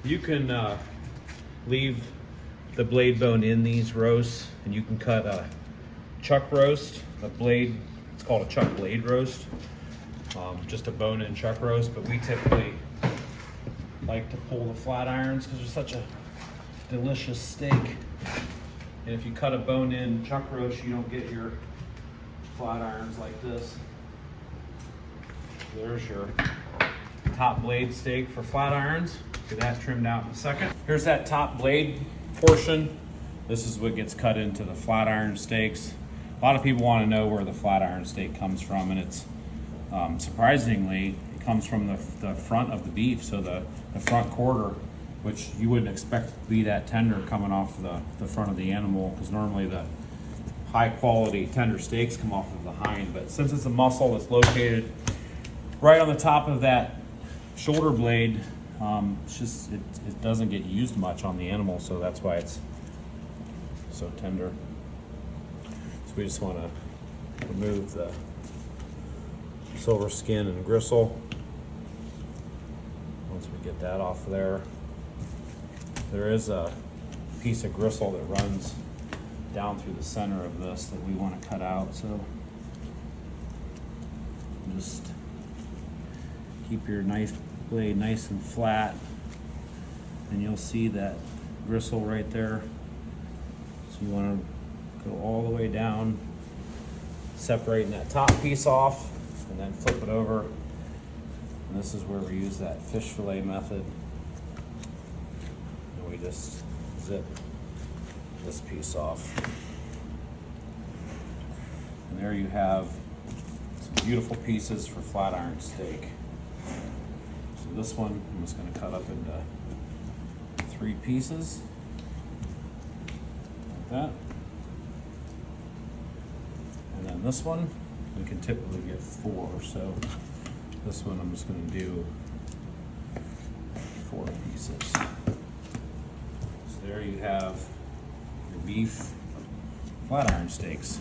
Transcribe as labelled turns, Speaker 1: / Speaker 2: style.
Speaker 1: You can leave the blade bone in these roasts, and you can cut a chuck roast, a blade, it's called a chuck blade roast, just a bone-in chuck roast, but we typically like to pull the flat irons because they're such a delicious steak. And if you cut a bone-in chuck roast, you don't get your flat irons like this. There's your top blade steak for flat irons. Get that trimmed out in a second. Here's that top blade portion. This is what gets cut into the flat iron steaks. A lot of people want to know where the flat iron steak comes from, and it's surprisingly, it comes from the front of the beef, so the front quarter, which you wouldn't expect to be that tender coming off the front of the animal, because normally the high quality tender steaks come off of the hind. But since it's a muscle that's located right on the top of that shoulder blade, it doesn't get used much on the animal, so that's why it's so tender. So we just want to remove the silver skin and gristle. Once we get that off there, there is a piece of gristle that runs down through the center of this that we want to cut out, so just keep your knife blade nice and flat, and you'll see that gristle right there. So you want to go all the way down, separating that top piece off, and then flip it over. And this is where we use that fish fillet method. And we just zip this piece off. And there you have some beautiful pieces for flat iron steak. So this one I'm just going to cut up into 3 pieces, like that. And then this one, we can typically get 4, so this one I'm just going to do 4 pieces. So there you have your beef flat iron steaks.